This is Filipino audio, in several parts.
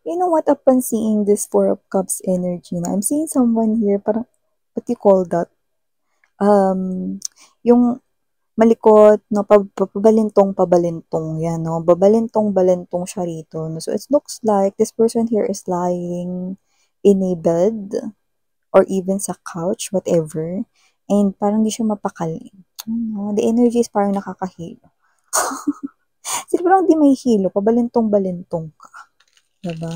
You know what, upon seeing this Four of Cups energy na, I'm seeing someone here, parang, what do you call that? Yung malikot, no, pabalintong-pabalintong, yan, no, babalintong-balintong siya rito, no. So, it looks like this person here is lying in a bed or even sa couch, whatever, and parang di siya mapakali. No, the energy is parang nakakahilo. Sino parang di may hilo, pabalintong-balintong ka. Diba?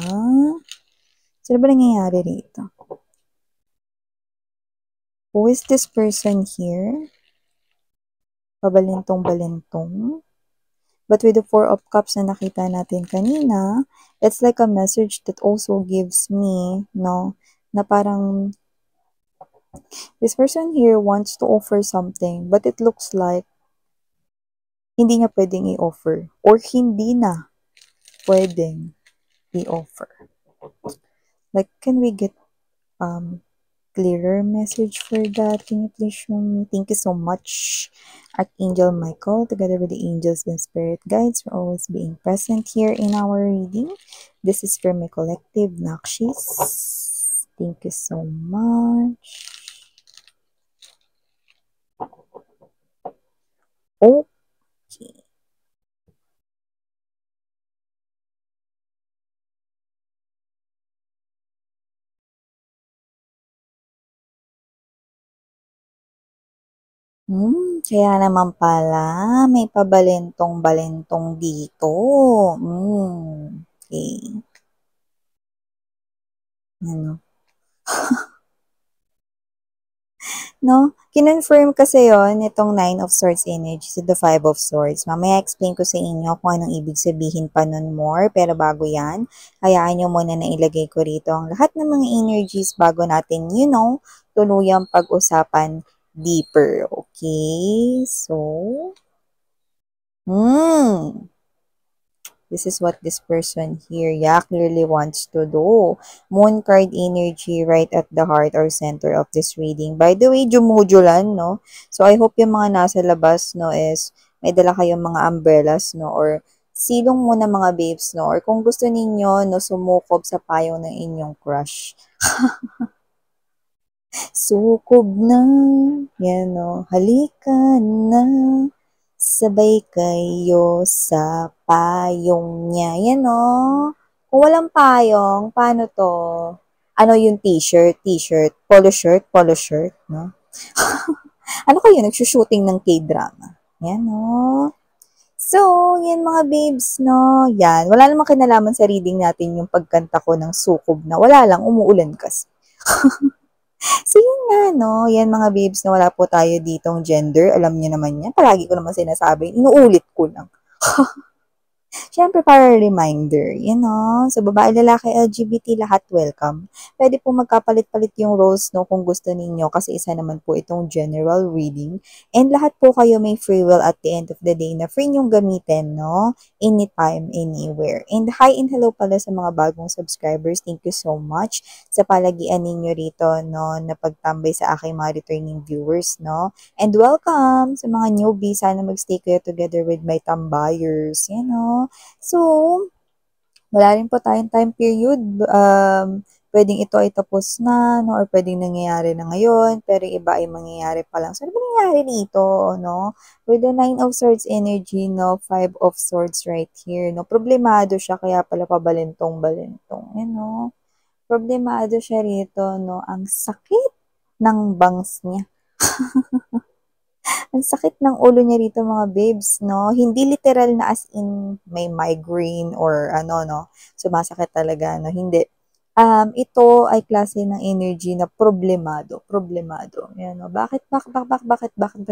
Sino ba nangyayari rito? Who is this person here? Pabalintong-balintong. But with the Four of Cups na nakita natin kanina, it's like a message that also gives me, no, na parang this person here wants to offer something, but it looks like hindi niya pwedeng i-offer or hindi na pwedeng i-offer. Like, can we get clearer message for that? Can you please show me? Thank you so much, Archangel Michael, together with the angels and spirit guides, for always being present here in our reading. This is for my collective Nakshis. Thank you so much. Okay. Kaya naman pala, may pabalentong-balentong dito. Okay. Ano? No? Kinonfirm kasi yon itong Nine of Swords energy to the Five of Swords. Mamaya explain ko sa inyo kung anong ibig sabihin pa nun more. Pero bago yan, hayaan nyo muna na ilagay ko rito ang lahat ng mga energies bago natin, tuluyang pag-usapan deeper. Okay? So, this is what this person here, clearly wants to do. Moon card energy right at the heart or center of this reading. By the way, jumujulan, no? So, I hope yung mga nasa labas, no, is may dala kayong mga umbrellas, no? Or silong muna mga babes, no? Or kung gusto ninyo, no, sumukob sa payong ng inyong crush. Sukob na, yan, no? Halika na. Sabay kayo sa payong niya. Yan, no? Kung walang payong, paano to? Ano yung t-shirt? T-shirt? Polo shirt, no? Ano kayo? Nagsushooting ng K-drama. Yan, no? So, yan mga babes, no? Yan. Wala namang kinalaman sa reading natin yung pagkanta ko ng sukob na. Wala lang, umuulan kasi. So, yun nga, no? Yan mga babes na wala po tayo ditong gender. Alam niyo naman yan. Palagi ko naman sinasabi. Inuulit ko lang. Siyempre, para reminder, sa babae, lalaki, LGBT, lahat welcome. Pwede po magkapalit-palit yung roles, no, kung gusto ninyo, kasi isa naman po itong general reading. And lahat po kayo may free will at the end of the day na free nyong gamitin, no, anytime, anywhere. And hi and hello pala sa mga bagong subscribers. Thank you so much sa palagian ninyo rito, no, na pagtambay sa aking mga returning viewers, no. And welcome sa mga newbies. Sana magstay kayo together with my tambayers, So, wala rin po tayong time period. Pwedeng ito ay tapos na, no? Or pwedeng nangyayari na ngayon, pero iba ay mangyayari pa lang. So, ano ba nangyayari dito, no? With the Nine of Swords energy, no? Five of Swords right here, no? Problemado siya, kaya pala pabalintong-balintong, Problemado siya rito, no? Ang sakit ng bangs niya. Ang sakit ng ulo niya rito mga babes, no? Hindi literal na as in may migraine or no? Sumasakit talaga, no? Hindi. Ito ay klase ng energy na problemado. Yan, no? Bakit ba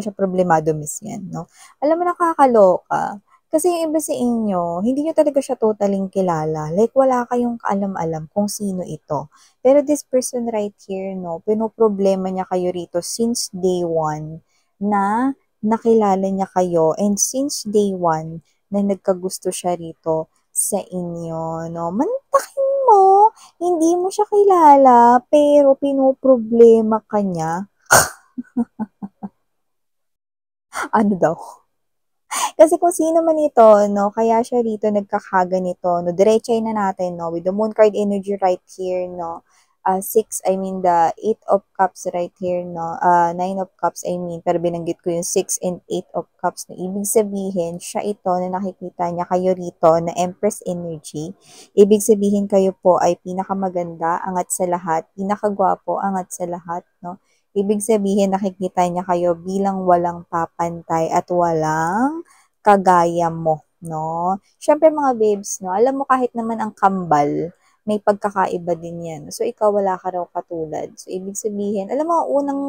siya problemado, miss yan, no? Alam mo, nakakaloka. Kasi yung iba sa inyo, hindi nyo talaga siya totaling kilala. Like, wala kayong kaalam-alam kung sino ito. Pero this person right here, no, pinoproblema niya kayo rito since day one na nakilala niya kayo and since day one na nagkagusto siya rito sa inyo, no? Mantakin mo, hindi mo siya kilala, pero pinoproblema ka niya. Ano daw? Kasi kung sino man ito, no, kaya siya rito nagkakaganito, no, diretsahin na natin, no, with the moon card energy right here, no, I mean, the 8 of Cups right here, no, 9 of Cups, I mean, pero binanggit ko yung 6 and 8 of Cups, no, ibig sabihin, siya ito na nakikita niya kayo rito na Empress energy, ibig sabihin kayo po ay pinakamaganda, angat sa lahat, pinakagwapo, angat sa lahat, no, ibig sabihin nakikita niya kayo bilang walang papantay at walang kagaya mo, no? Siyempre mga babes, no, alam mo kahit naman ang kambal, may pagkakaiba din yan. So, ikaw wala ka raw katulad. So, ibig sabihin, alam mo, unang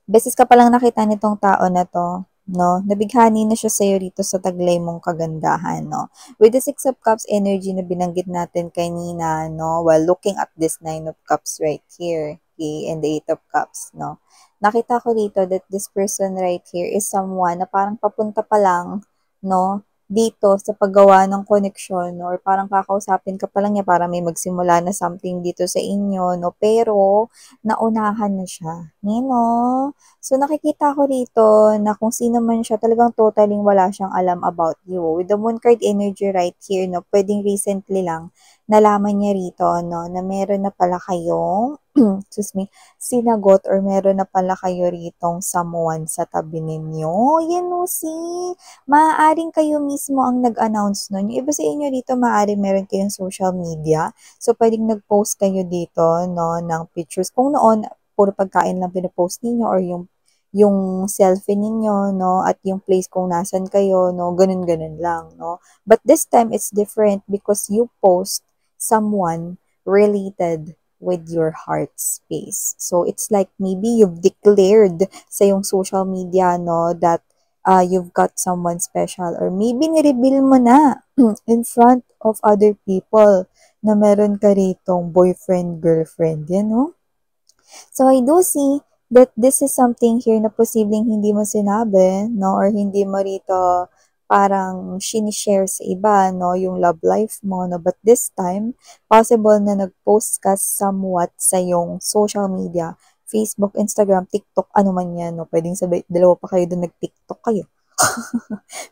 beses ka palang nakita nitong tao na to, no? Nabighani na siya sa'yo rito sa taglay mong kagandahan, no? With the 6 of Cups energy na binanggit natin kanina, no? While looking at this 9 of Cups right here, okay, and the 8 of Cups, no? Nakita ko dito that this person right here is someone na parang papunta pa lang, no? Dito sa paggawa ng koneksyon, no? Or parang kakausapin ka pa lang niya para may magsimula na something dito sa inyo, no? Pero, naunahan na siya. You know? So, nakikita ko rito na kung sino man siya, talagang totally wala siyang alam about you. With the moon card energy right here, no, pwedeng recently lang, nalaman niya rito, no, na meron na pala kayong, excuse me, sinagot or meron na pala kayo ritong someone sa tabi ninyo. Yan o, see? Maaaring kayo mismo ang nag-announce nun. Yung iba sa inyo dito, maaaring meron kayong social media. So, pwedeng nag-post kayo dito, no, ng pictures. Kung noon, puro pagkain lang pinopost ninyo or yung selfie ninyo, no, at yung place kung nasan kayo, no, ganun-ganun lang, no. But this time, it's different because you post someone related with your heart space. So, it's like maybe you've declared sa yung social media, no, that you've got someone special or maybe ni-reveal mo na in front of other people na meron ka ritong boyfriend, girlfriend, yan, no? So, I do see that this is something here na posibleng hindi mo sinabi, no? Or hindi mo rito parang sinishare sa iba, no? Yung love life mo, no? But this time, possible na nag-post ka somewhat sa yung social media, Facebook, Instagram, TikTok, ano man yan, no? Pwedeng sabi, dalawa pa kayo doon nag-TikTok kayo.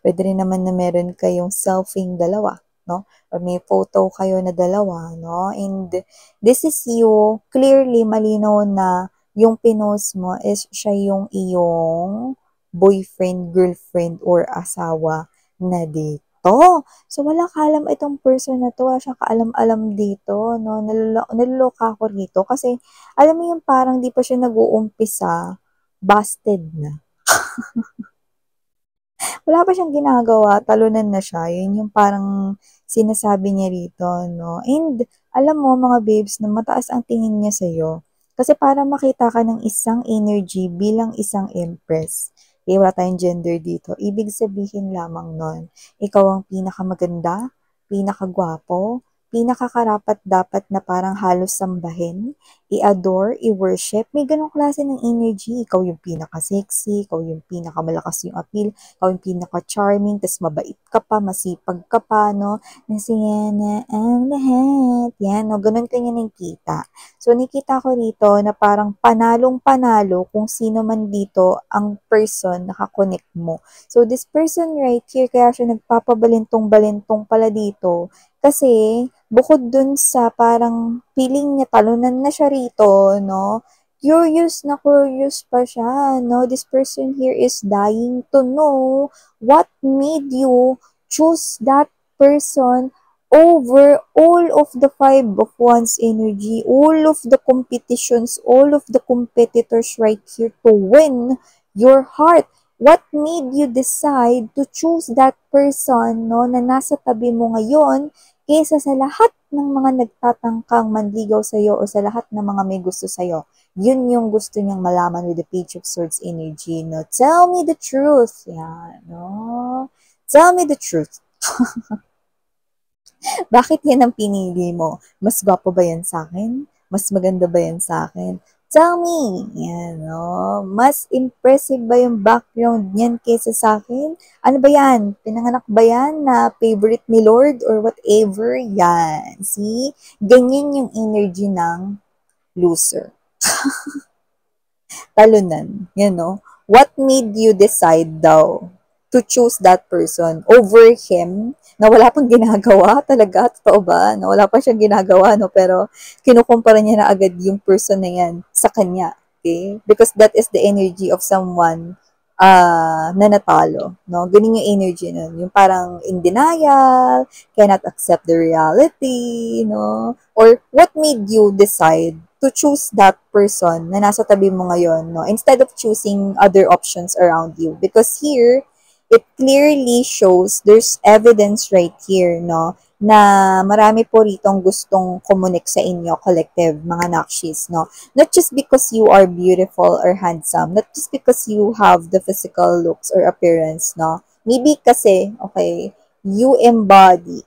Pwede rin naman na meron kayong selfing dalawa, no? Or may photo kayo na dalawa, no? And this is you, clearly malinaw na yung pinost mo is siya yung iyong boyfriend, girlfriend, or asawa na dito. So, wala kaalam itong person na to. Wala siyang kaalam-alam dito, no? Naluloka ako rito kasi, alam mo yung parang di pa siya nag-uumpisa, busted na. Wala pa siyang ginagawa, talunan na siya. Yun yung parang sinasabi niya rito, no? And, alam mo, mga babes, na mataas ang tingin niya sa'yo. Kasi para makita ka ng isang energy bilang isang empress, wala tayong gender dito. Ibig sabihin lamang nun, ikaw ang pinakamaganda, pinakagwapo, pinakakarapat dapat na parang halos sambahin, i-adore, i-worship. May ganong klase ng energy. Ikaw yung pinaka-sexy, ikaw yung pinakamalakas yung appeal, ikaw yung pinaka-charming, tas mabait ka pa, masipag ka pa, no? Nasaya na ang lahat. Yan, no? Ganun kanya nakita. So, nakita ko rito na parang panalong-panalo kung sino man dito ang person na kakonect mo. So, this person right here, kaya siya nagpapabalintong-balintong pala dito. Kasi, bukod dun sa parang feeling niya talunan na siya rito, no? Curious pa siya, no? This person here is dying to know what made you choose that person over all of the 5 of Wands energy, all of the competitions, all of the competitors right here to win your heart. What made you decide to choose that person, no, na nasa tabi mo ngayon kaysa sa lahat ng mga nagtatangkang manligaw sa'yo o sa lahat ng mga may gusto sa'yo? Yun yung gusto niyang malaman with the Page of Swords energy, no? Tell me the truth. Yan, no? Tell me the truth. Bakit yan ang pinili mo? Mas gwapo ba yan sa akin? Mas maganda ba yan sa akin? Tell me, yan, no? Mas impressive ba yung background niyan kaysa sa akin? Ano ba yan? Pinanganak ba yan na favorite ni Lord or whatever? Yan. See? Ganyan yung energy ng loser. Talunan. Yan, no? What made you decide daw to choose that person over him na wala pang ginagawa talaga, totoo ba? Na wala pa siyang ginagawa, no? Pero kinukumpara niya na agad yung person na yan sa kanya. Okay? Because that is the energy of someone na natalo. No? Ganun yung energy nun. Yung parang in denial, cannot accept the reality, no? Or what made you decide to choose that person na nasa tabi mo ngayon, no? Instead of choosing other options around you. Because here, it clearly shows there's evidence right here, no? Na marami po ritong gustong kumunik sa inyo, collective, mga nakshis, no? Not just because you are beautiful or handsome, not just because you have the physical looks or appearance, no? Maybe kasi, okay, you embody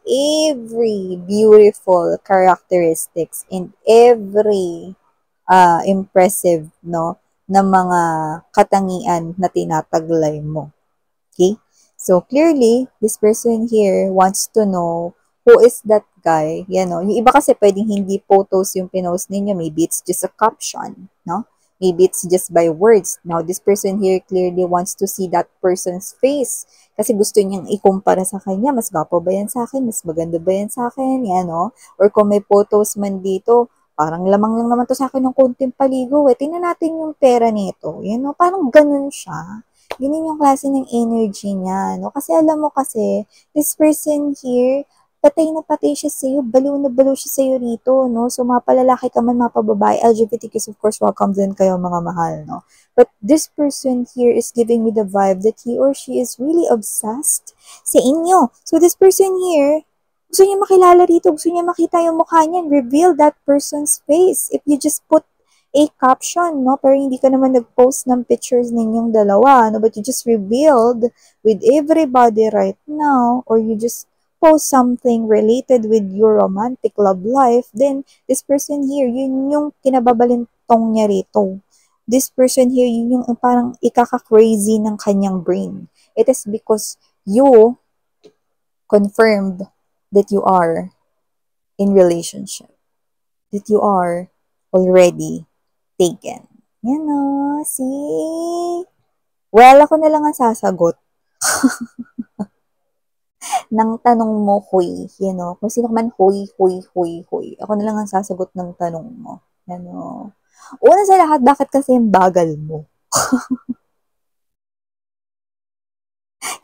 every beautiful characteristics and every impressive, no, na mga katangian na tinataglay mo. Okay? So, clearly, this person here wants to know who is that guy. Yan, no? Yung iba kasi pwedeng hindi photos yung pinost ninyo. Maybe it's just a caption, no? Maybe it's just by words. Now, this person here clearly wants to see that person's face. Kasi gusto niyang ikumpara sa kanya. Mas gwapo ba yan sa akin? Mas maganda ba yan sa akin? Yan, no? Or kung may photos man dito, parang lamang lang naman to sa akin ng konting paligo. Tingnan natin yung pera nito. Yan, no? Parang ganun siya. Ganun yung klase ng energy niya, no? Kasi alam mo kasi, this person here, patay na patay siya sa'yo, baliw na baliw siya sa'yo rito, no? So, mapalalaki ka man, mapababae, LGBTQs, of course, welcome din kayo, mga mahal, no? But this person here is giving me the vibe that he or she is really obsessed sa inyo. So, this person here, gusto niya makilala rito, gusto niya makita yung mukha niya, and reveal that person's face. If you just put a caption, no? Pero hindi ka naman nag-post ng pictures ninyong dalawa, no? But you just revealed with everybody right now, or you just post something related with your romantic love life, then this person here, yun yung kinababalintong niya rito. This person here, yun yung parang ikaka-crazy ng kanyang brain. It is because you confirmed that you are in relationship, that you are already taken. Yan o, see? Well, ako na lang ang sasagot ng tanong mo, huy. Yan o, kung sino man, huy, huy, huy, huy. Ako na lang ang sasagot ng tanong mo. Yan o. Una sa lahat, bakit kasi yung bagal mo?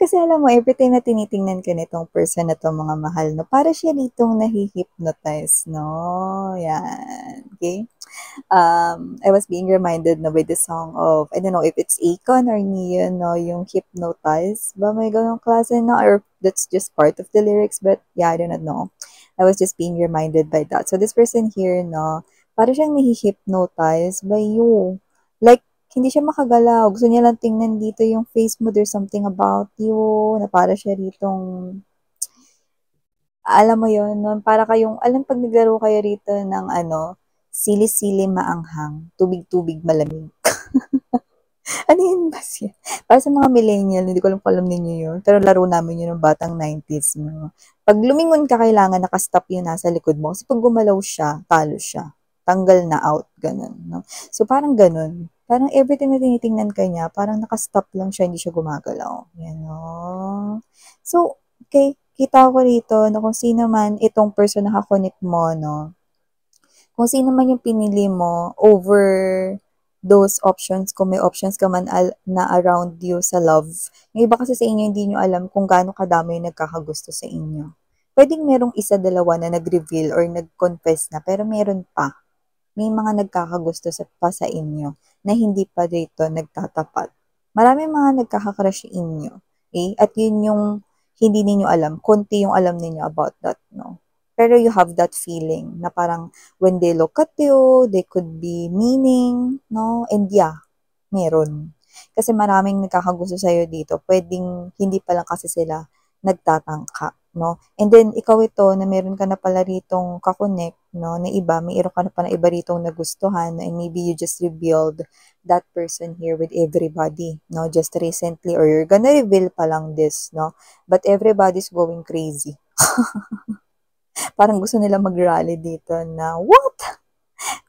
Kasi alam mo, every time na tinitingnan ka nitong person na to, mga mahal, no, para siya ditong nahihypnotize, no? Yan. Okay? I was being reminded na by the song of, I don't know if it's Akon or Neon, no, yung Hypnotize. Ba may ganong klase na? Or that's just part of the lyrics, but yeah, I do not know. I was just being reminded by that. So this person here, no, para siyang nahi-hypnotize by you. Like, hindi siya makagalaw. Gusto niya lang tingnan dito yung face mo. There's something about you na para siya ditong alam mo yon, no? Para kayong, alam pag naglaro kayo rito ng ano, sili-sili maanghang, tubig-tubig malamig. Ano yun ba siya? Para sa mga millennial, hindi ko alam ninyo yun. Pero laro namin yun ng batang 90s. No? Pag lumingon ka, kailangan nakastop yun nasa likod mo. Kasi pag gumalaw siya, talo siya. Tanggal na out, ganun. No? So, parang ganun. Parang everything na tinitingnan ka niya, parang nakastop lang siya, hindi siya gumagalaw. Yan, no? So, okay, kita ko rito na kung sino man itong person na kakonect mo, no? Kung sino man yung pinili mo over those options, kung may options ka man na around you sa love. Yung iba kasi sa inyo, hindi nyo alam kung gaano kadami yung nagkakagusto sa inyo. Pwedeng merong isa, dalawa na nag-reveal or nag-confess na, pero meron pa. May mga nagkakagusto pa sa inyo na hindi pa dito nagtatapat. Marami mga nagkakakrush sa inyo. Okay? At yun yung hindi ninyo alam. Konti yung alam ninyo about that, no? Pero you have that feeling na parang when they look at you, they could be meaning, no? And yeah, meron. Kasi maraming nagkakagusto sa'yo dito. Pwedeng hindi pa lang kasi sila nagtatangka, no? And then, ikaw ito, na meron ka na pala ritong kakonect, no? Na iba, mayroon ka na pala iba ritong nagustuhan, no? And maybe you just revealed that person here with everybody, no? Just recently, or you're gonna reveal pa lang this, no? But everybody's going crazy. Parang gusto nila mag-rally dito na, what?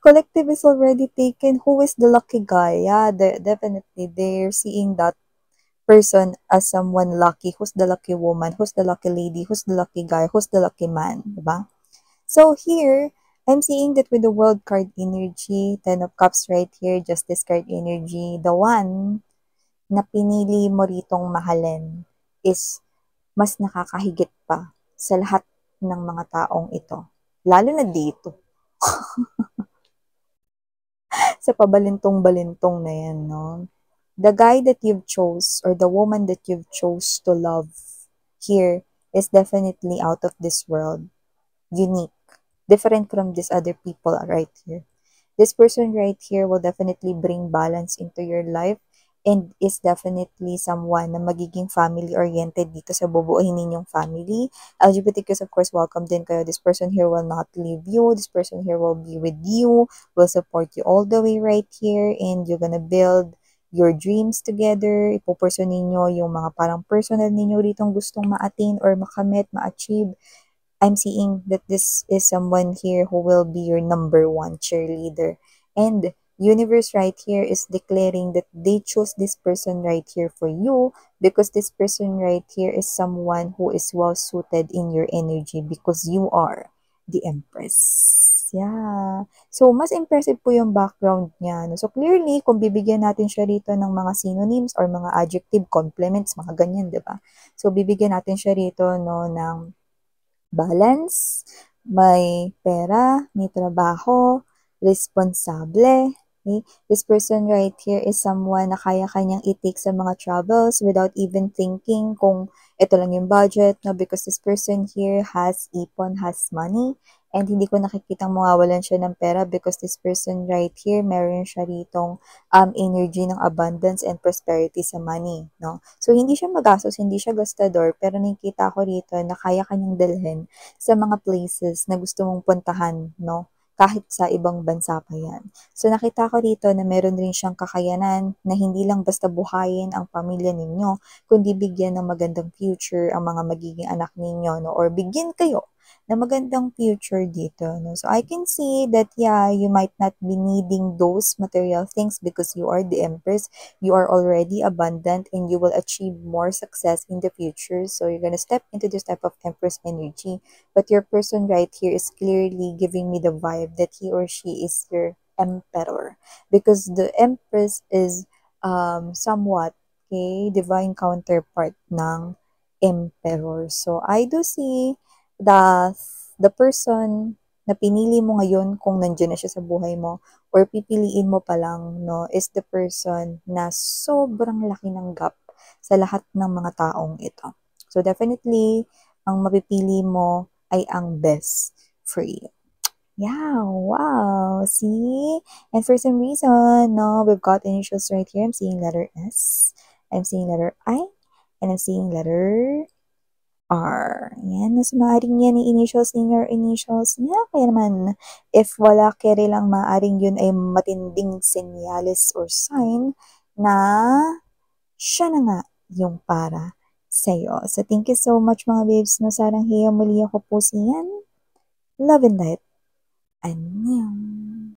Collective is already taken. Who is the lucky guy? Yeah, definitely. They're seeing that person as someone lucky, who's the lucky woman, who's the lucky lady, who's the lucky guy, who's the lucky man, diba? So here, I'm seeing that with the World card energy, Ten of Cups right here, Justice card energy, the one na pinili mo ritong mahalin is mas nakakahigit pa sa lahat ng mga taong ito. Lalo na dito. Sa pabalintong-balintong na yan, no? The guy that you've chose or the woman that you've chose to love here is definitely out of this world. Unique. Different from these other people right here. This person right here will definitely bring balance into your life and is definitely someone na magiging family-oriented dito sa bubuuhin ninyong family. LGBTQs, of course, welcome din kayo. This person here will not leave you. This person here will be with you, will support you all the way right here, and you're gonna build your dreams together. Ipupursue ninyo yung mga parang personal ninyo ritong gustong ma-attain or makamit, ma-achieve. I'm seeing that this is someone here who will be your number one cheerleader. And universe right here is declaring that they chose this person right here for you because this person right here is someone who is well suited in your energy because you are the Empress. Yeah. So, mas impressive po yung background niya. No? So, clearly, kung bibigyan natin siya rito ng mga synonyms or mga adjective complements, mga ganyan, di ba? So, bibigyan natin siya rito no, ng balance, may pera, may trabaho, responsable. Okay? This person right here is someone na kaya kanyang i-take sa mga troubles without even thinking kung ito lang yung budget, no? Because this person here has ipon, has money, and hindi ko nakikitang mawawalan siya ng pera because this person right here, meron siya ritong energy ng abundance and prosperity sa money, no? So, hindi siya magastos, hindi siya gastador, pero nakikita ko rito na kaya kanyang dalhin sa mga places na gusto mong puntahan, no? Kahit sa ibang bansa pa yan. So, nakita ko rito na meron rin siyang kakayanan na hindi lang basta buhayin ang pamilya ninyo, kundi bigyan ng magandang future ang mga magiging anak ninyo, no? Or bigyan kayo na magandang future dito. No? So, I can see that, yeah, you might not be needing those material things because you are the Empress. You are already abundant and you will achieve more success in the future. So, you're gonna step into this type of Empress energy. But your person right here is clearly giving me the vibe that he or she is your Emperor. Because the Empress is somewhat divine counterpart ng Emperor. So, I do see the person na pinili mo ngayon kung nandiyan na siya sa buhay mo or pipiliin mo pa lang, no, is the person na sobrang laki ng gap sa lahat ng mga taong ito. So, definitely, ang mapipili mo ay ang best for you. Yeah, wow. See? And for some reason, no, we've got initials right here. I'm seeing letter S. I'm seeing letter I. And I'm seeing letter R. Yan, mas maaaring yan yung initials ninyo or initials niya. Kaya naman, if wala kere lang, maaaring yun ay matinding senyales or sign na siya na nga yung para sa'yo. So, thank you so much mga babes. No, sarang hiya muli ako po siyan. Love and light. Annyeong.